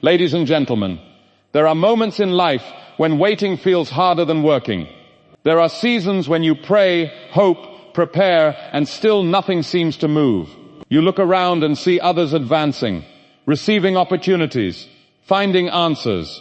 Ladies and gentlemen, there are moments in life when waiting feels harder than working. There are seasons when you pray, hope, prepare, and still nothing seems to move. You look around and see others advancing, receiving opportunities, finding answers,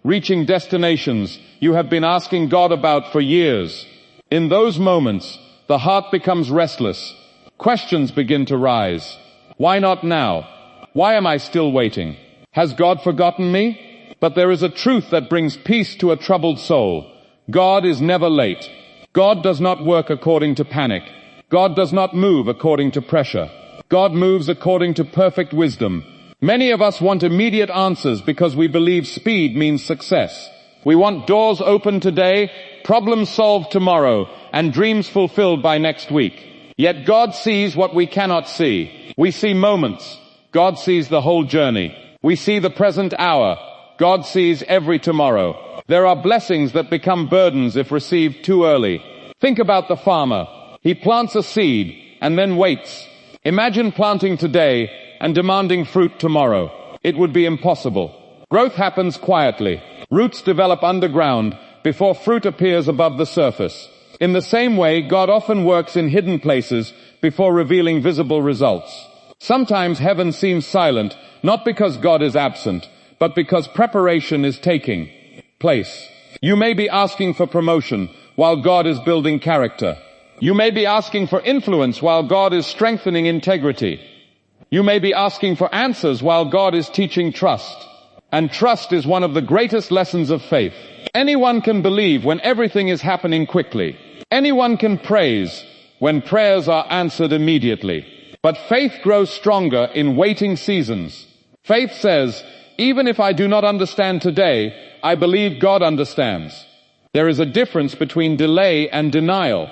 reaching destinations you have been asking God about for years. In those moments, the heart becomes restless. Questions begin to rise. Why not now? Why am I still waiting? Has God forgotten me? But there is a truth that brings peace to a troubled soul. God is never late. God does not work according to panic. God does not move according to pressure. God moves according to perfect wisdom. Many of us want immediate answers because we believe speed means success. We want doors open today, problems solved tomorrow, and dreams fulfilled by next week. Yet God sees what we cannot see. We see moments. God sees the whole journey. We see the present hour. God sees every tomorrow. There are blessings that become burdens if received too early. Think about the farmer. He plants a seed and then waits. Imagine planting today and demanding fruit tomorrow. It would be impossible. Growth happens quietly. Roots develop underground before fruit appears above the surface. In the same way, God often works in hidden places before revealing visible results. Sometimes heaven seems silent, not because God is absent, but because preparation is taking place. You may be asking for promotion while God is building character. You may be asking for influence while God is strengthening integrity. You may be asking for answers while God is teaching trust. And trust is one of the greatest lessons of faith. Anyone can believe when everything is happening quickly. Anyone can praise when prayers are answered immediately. But faith grows stronger in waiting seasons. Faith says, even if I do not understand today, I believe God understands. There is a difference between delay and denial.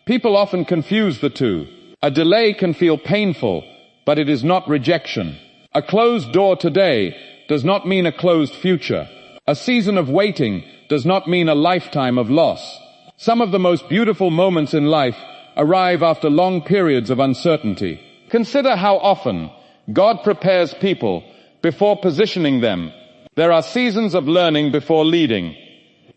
People often confuse the two. A delay can feel painful, but it is not rejection. A closed door today does not mean a closed future. A season of waiting does not mean a lifetime of loss. Some of the most beautiful moments in life arrive after long periods of uncertainty. Consider how often God prepares people before positioning them. There are seasons of learning before leading,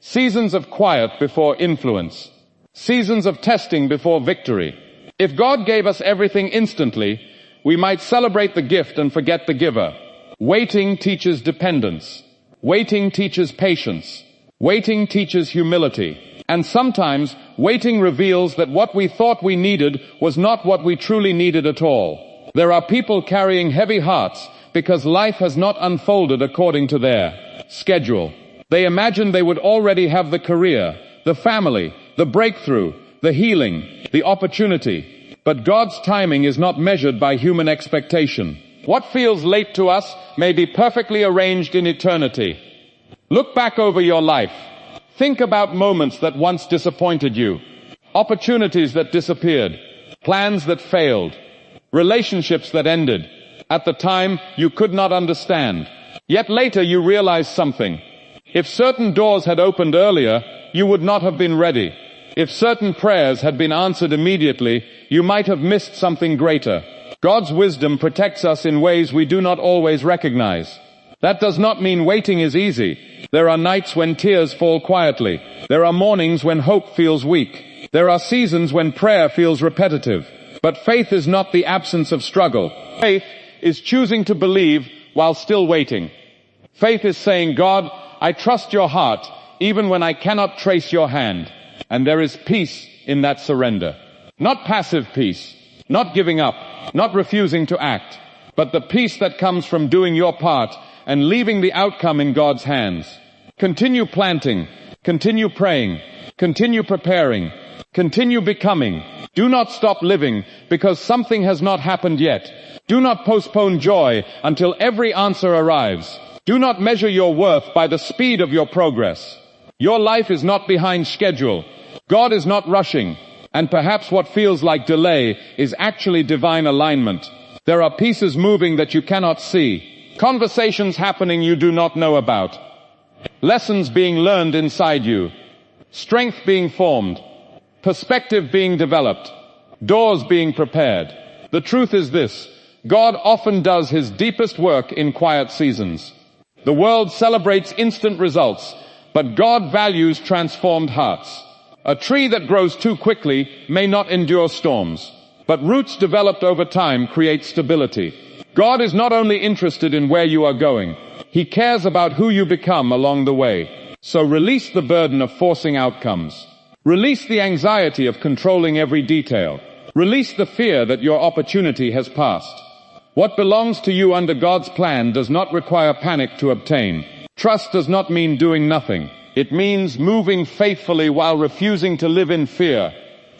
seasons of quiet before influence, seasons of testing before victory. If God gave us everything instantly, we might celebrate the gift and forget the giver. Waiting teaches dependence. Waiting teaches patience. Waiting teaches humility. And sometimes, waiting reveals that what we thought we needed was not what we truly needed at all. There are people carrying heavy hearts because life has not unfolded according to their schedule. They imagined they would already have the career, the family, the breakthrough, the healing, the opportunity. But God's timing is not measured by human expectation. What feels late to us may be perfectly arranged in eternity. Look back over your life. Think about moments that once disappointed you, opportunities that disappeared, plans that failed, relationships that ended. At the time, you could not understand. Yet later you realized something. If certain doors had opened earlier, you would not have been ready. If certain prayers had been answered immediately, you might have missed something greater. God's wisdom protects us in ways we do not always recognize. That does not mean waiting is easy. There are nights when tears fall quietly. There are mornings when hope feels weak. There are seasons when prayer feels repetitive. But faith is not the absence of struggle. Faith is choosing to believe while still waiting. Faith is saying, God, I trust your heart even when I cannot trace your hand. And there is peace in that surrender. Not passive peace, not giving up, not refusing to act, but the peace that comes from doing your part and leaving the outcome in God's hands. Continue planting, continue praying, continue preparing, continue becoming. Do not stop living because something has not happened yet. Do not postpone joy until every answer arrives. Do not measure your worth by the speed of your progress. Your life is not behind schedule. God is not rushing. And perhaps what feels like delay is actually divine alignment. There are pieces moving that you cannot see. Conversations happening you do not know about. Lessons being learned inside you. Strength being formed. Perspective being developed. Doors being prepared. The truth is this. God often does his deepest work in quiet seasons. The world celebrates instant results, but God values transformed hearts. A tree that grows too quickly may not endure storms, but roots developed over time create stability. God is not only interested in where you are going, He cares about who you become along the way. So release the burden of forcing outcomes. Release the anxiety of controlling every detail. Release the fear that your opportunity has passed. What belongs to you under God's plan does not require panic to obtain. Trust does not mean doing nothing. It means moving faithfully while refusing to live in fear.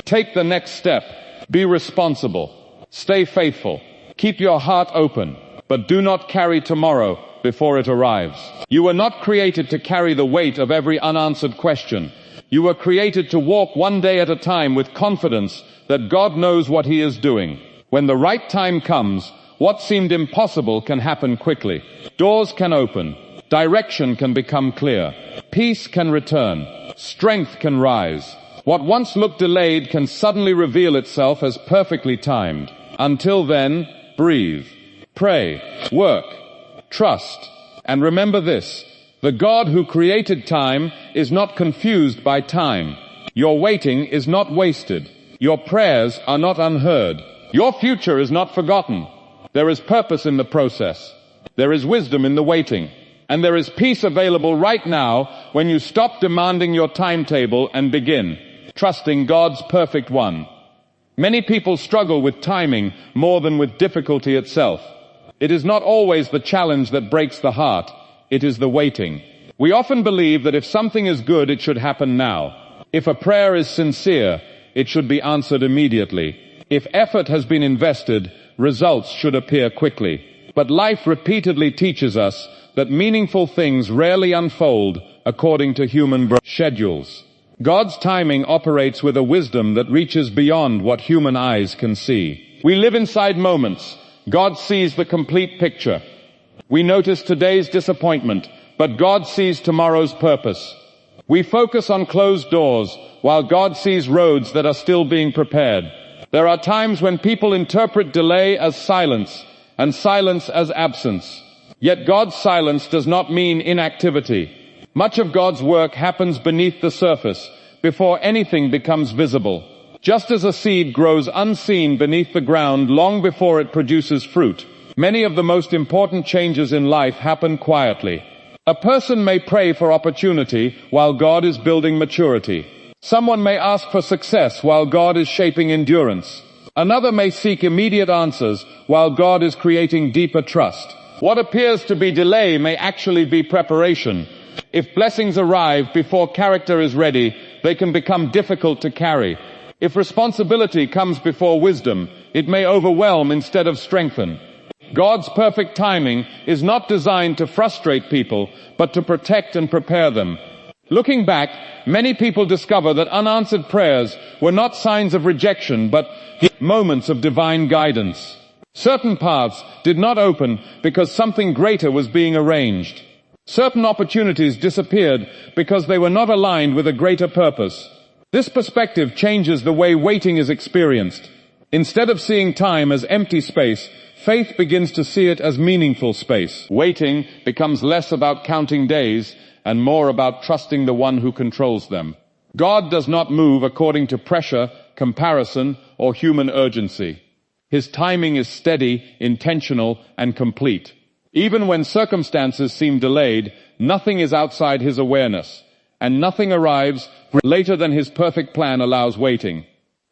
Take the next step. Be responsible. Stay faithful. Keep your heart open, but do not carry tomorrow before it arrives. You were not created to carry the weight of every unanswered question. You were created to walk one day at a time with confidence that God knows what He is doing. When the right time comes, what seemed impossible can happen quickly. Doors can open. Direction can become clear. Peace can return. Strength can rise. What once looked delayed can suddenly reveal itself as perfectly timed. Until then, breathe, pray, work, trust, and remember this: the God who created time is not confused by time. Your waiting is not wasted. Your prayers are not unheard. Your future is not forgotten. There is purpose in the process. There is wisdom in the waiting. And there is peace available right now when you stop demanding your timetable and begin trusting God's perfect one. Many people struggle with timing more than with difficulty itself. It is not always the challenge that breaks the heart. It is the waiting. We often believe that if something is good, it should happen now. If a prayer is sincere, it should be answered immediately. If effort has been invested, results should appear quickly. But life repeatedly teaches us that meaningful things rarely unfold according to human schedules. God's timing operates with a wisdom that reaches beyond what human eyes can see. We live inside moments. God sees the complete picture. We notice today's disappointment, but God sees tomorrow's purpose. We focus on closed doors, while God sees roads that are still being prepared. There are times when people interpret delay as silence, and silence as absence. Yet God's silence does not mean inactivity. Much of God's work happens beneath the surface, before anything becomes visible. Just as a seed grows unseen beneath the ground long before it produces fruit, many of the most important changes in life happen quietly. A person may pray for opportunity while God is building maturity. Someone may ask for success while God is shaping endurance. Another may seek immediate answers while God is creating deeper trust. What appears to be delay may actually be preparation. If blessings arrive before character is ready, they can become difficult to carry. If responsibility comes before wisdom, it may overwhelm instead of strengthen. God's perfect timing is not designed to frustrate people, but to protect and prepare them. Looking back, many people discover that unanswered prayers were not signs of rejection, but moments of divine guidance. Certain paths did not open because something greater was being arranged. Certain opportunities disappeared because they were not aligned with a greater purpose. This perspective changes the way waiting is experienced. Instead of seeing time as empty space, faith begins to see it as meaningful space. Waiting becomes less about counting days and more about trusting the one who controls them. God does not move according to pressure, comparison, or human urgency. His timing is steady, intentional, and complete. Even when circumstances seem delayed, nothing is outside His awareness, and nothing arrives later than His perfect plan allows waiting.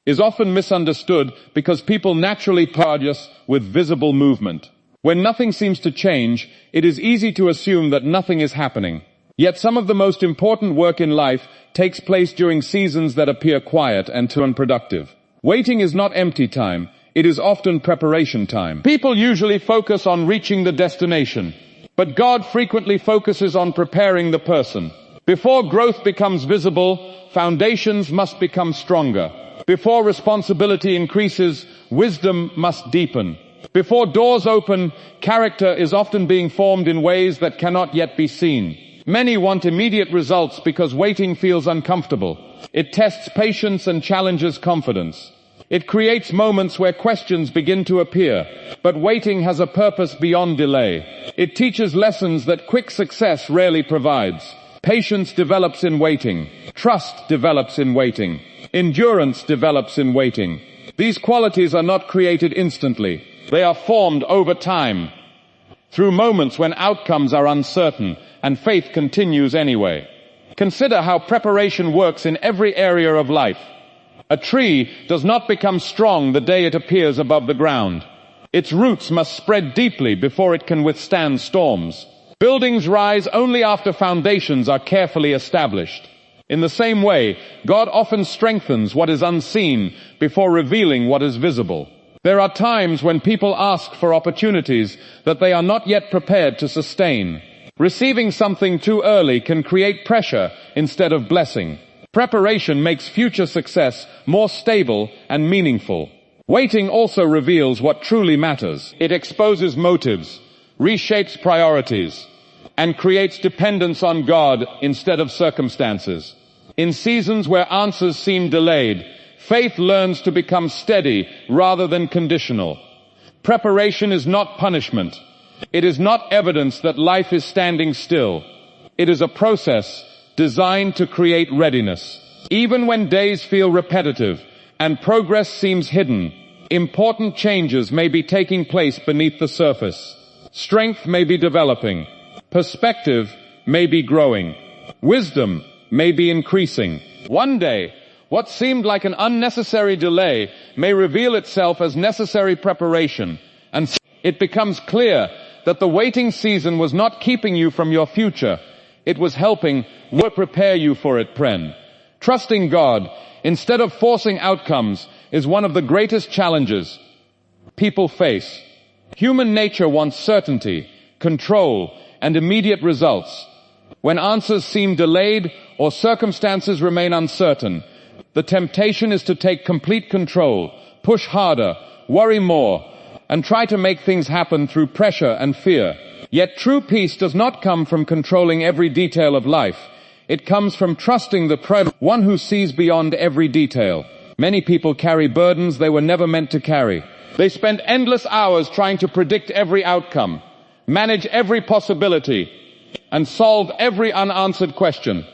Is often misunderstood because people naturally pardon us with visible movement. When nothing seems to change, it is easy to assume that nothing is happening. Yet some of the most important work in life takes place during seasons that appear quiet and too unproductive. Waiting is not empty time. It is often preparation time. People usually focus on reaching the destination, but God frequently focuses on preparing the person. Before growth becomes visible, foundations must become stronger. Before responsibility increases, wisdom must deepen. Before doors open, character is often being formed in ways that cannot yet be seen. Many want immediate results because waiting feels uncomfortable. It tests patience and challenges confidence. It creates moments where questions begin to appear, but waiting has a purpose beyond delay. It teaches lessons that quick success rarely provides. Patience develops in waiting. Trust develops in waiting. Endurance develops in waiting. These qualities are not created instantly. They are formed over time, through moments when outcomes are uncertain and faith continues anyway. Consider how preparation works in every area of life. A tree does not become strong the day it appears above the ground. Its roots must spread deeply before it can withstand storms. Buildings rise only after foundations are carefully established. In the same way, God often strengthens what is unseen before revealing what is visible. There are times when people ask for opportunities that they are not yet prepared to sustain. Receiving something too early can create pressure instead of blessing. Preparation makes future success more stable and meaningful. Waiting also reveals what truly matters. It exposes motives, reshapes priorities, and creates dependence on God instead of circumstances. In seasons where answers seem delayed, faith learns to become steady rather than conditional. Preparation is not punishment. It is not evidence that life is standing still. It is a process designed to create readiness. Even when days feel repetitive and progress seems hidden, important changes may be taking place beneath the surface. Strength may be developing. Perspective may be growing. Wisdom may be increasing. One day, what seemed like an unnecessary delay may reveal itself as necessary preparation, and it becomes clear that the waiting season was not keeping you from your future. It was helping prepare you for it, friend. Trusting God instead of forcing outcomes is one of the greatest challenges people face. Human nature wants certainty, control, and immediate results. When answers seem delayed or circumstances remain uncertain, the temptation is to take complete control, push harder, worry more, and try to make things happen through pressure and fear. Yet true peace does not come from controlling every detail of life. It comes from trusting the one who sees beyond every detail. Many people carry burdens they were never meant to carry. They spend endless hours trying to predict every outcome, manage every possibility, and solve every unanswered question.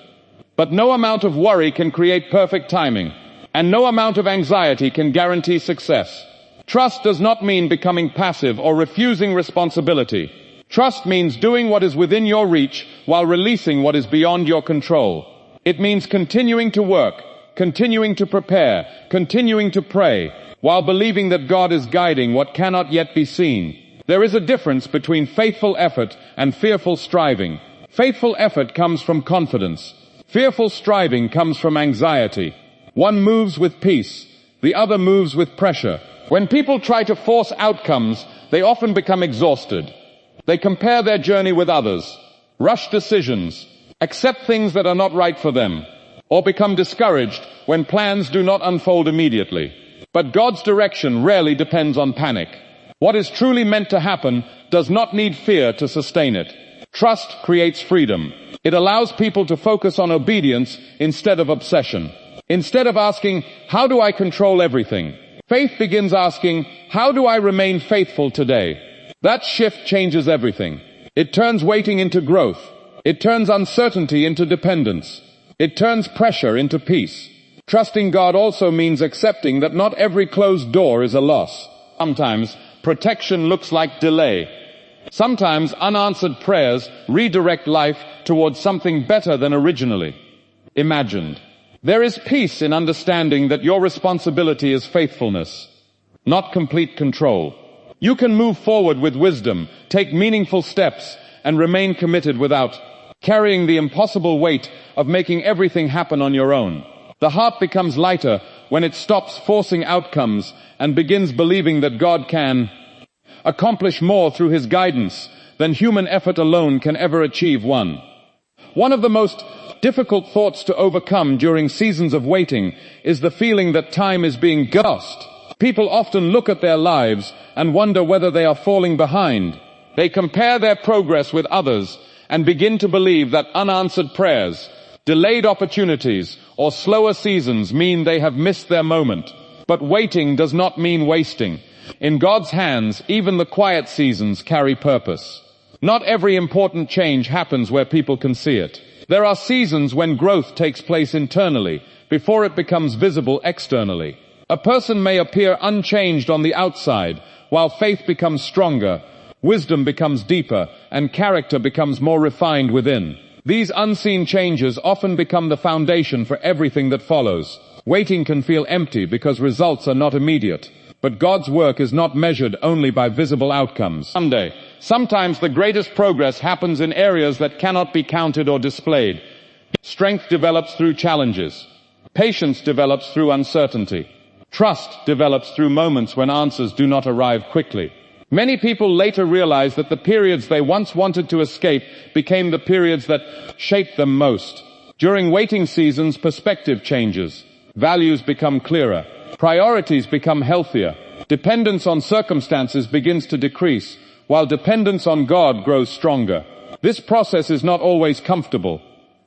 But no amount of worry can create perfect timing, and no amount of anxiety can guarantee success. Trust does not mean becoming passive or refusing responsibility. Trust means doing what is within your reach while releasing what is beyond your control. It means continuing to work, continuing to prepare, continuing to pray, while believing that God is guiding what cannot yet be seen. There is a difference between faithful effort and fearful striving. Faithful effort comes from confidence. Fearful striving comes from anxiety. One moves with peace, the other moves with pressure. When people try to force outcomes, they often become exhausted. They compare their journey with others, rush decisions, accept things that are not right for them, or become discouraged when plans do not unfold immediately. But God's direction rarely depends on panic. What is truly meant to happen does not need fear to sustain it. Trust creates freedom. It allows people to focus on obedience instead of obsession. Instead of asking, how do I control everything? Faith begins asking, how do I remain faithful today? That shift changes everything. It turns waiting into growth. It turns uncertainty into dependence. It turns pressure into peace. Trusting God also means accepting that not every closed door is a loss. Sometimes protection looks like delay. Sometimes unanswered prayers redirect life towards something better than originally imagined. There is peace in understanding that your responsibility is faithfulness, not complete control. You can move forward with wisdom, take meaningful steps, and remain committed without carrying the impossible weight of making everything happen on your own. The heart becomes lighter when it stops forcing outcomes and begins believing that God can accomplish more through His guidance than human effort alone can ever achieve. One of the most difficult thoughts to overcome during seasons of waiting is the feeling that time is being lost. People often look at their lives and wonder whether they are falling behind. They compare their progress with others and begin to believe that unanswered prayers, delayed opportunities, or slower seasons mean they have missed their moment. But waiting does not mean wasting. In God's hands, even the quiet seasons carry purpose. Not every important change happens where people can see it. There are seasons when growth takes place internally, before it becomes visible externally. A person may appear unchanged on the outside, while faith becomes stronger, wisdom becomes deeper, and character becomes more refined within. These unseen changes often become the foundation for everything that follows. Waiting can feel empty because results are not immediate. But God's work is not measured only by visible outcomes. Sometimes the greatest progress happens in areas that cannot be counted or displayed. Strength develops through challenges. Patience develops through uncertainty. Trust develops through moments when answers do not arrive quickly. Many people later realize that the periods they once wanted to escape became the periods that shaped them most. During waiting seasons, perspective changes. Values become clearer. Priorities become healthier. Dependence on circumstances begins to decrease, while dependence on God grows stronger. This process is not always comfortable,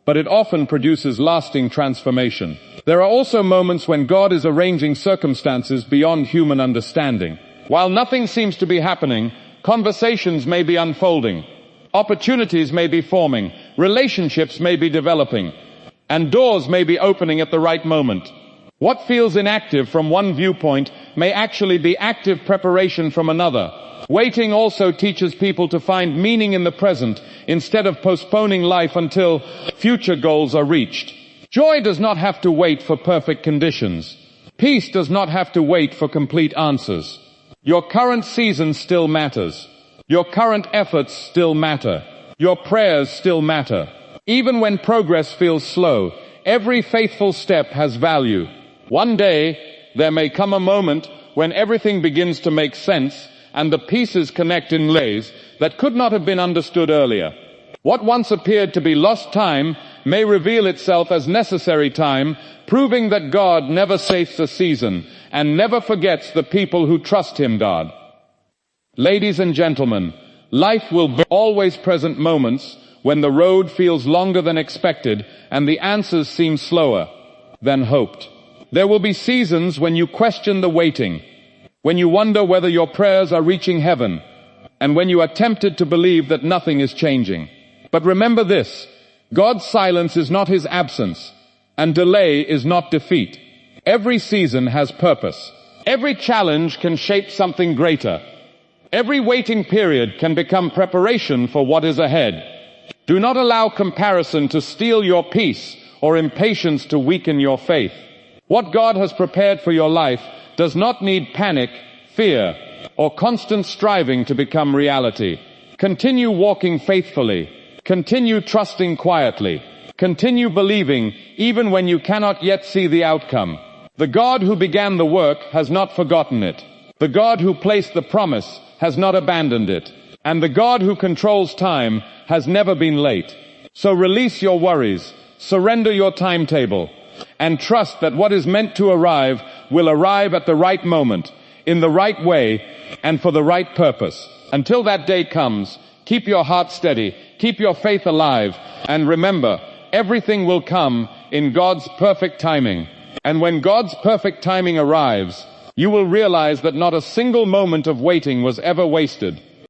but it often produces lasting transformation. There are also moments when God is arranging circumstances beyond human understanding. While nothing seems to be happening, conversations may be unfolding, opportunities may be forming, relationships may be developing, and doors may be opening at the right moment. What feels inactive from one viewpoint may actually be active preparation from another. Waiting also teaches people to find meaning in the present instead of postponing life until future goals are reached. Joy does not have to wait for perfect conditions. Peace does not have to wait for complete answers. Your current season still matters. Your current efforts still matter. Your prayers still matter. Even when progress feels slow, every faithful step has value. One day, there may come a moment when everything begins to make sense and the pieces connect in ways that could not have been understood earlier. What once appeared to be lost time may reveal itself as necessary time, proving that God never wastes a season and never forgets the people who trust Him, God. Ladies and gentlemen, life will always present moments when the road feels longer than expected and the answers seem slower than hoped. There will be seasons when you question the waiting, when you wonder whether your prayers are reaching heaven, and when you are tempted to believe that nothing is changing. But remember this, God's silence is not His absence, and delay is not defeat. Every season has purpose. Every challenge can shape something greater. Every waiting period can become preparation for what is ahead. Do not allow comparison to steal your peace or impatience to weaken your faith. What God has prepared for your life does not need panic, fear, or constant striving to become reality. Continue walking faithfully. Continue trusting quietly. Continue believing even when you cannot yet see the outcome. The God who began the work has not forgotten it. The God who placed the promise has not abandoned it. And the God who controls time has never been late. So release your worries, surrender your timetable, and trust that what is meant to arrive will arrive at the right moment, in the right way, and for the right purpose. Until that day comes, keep your heart steady, keep your faith alive, and remember, everything will come in God's perfect timing. And when God's perfect timing arrives, you will realize that not a single moment of waiting was ever wasted.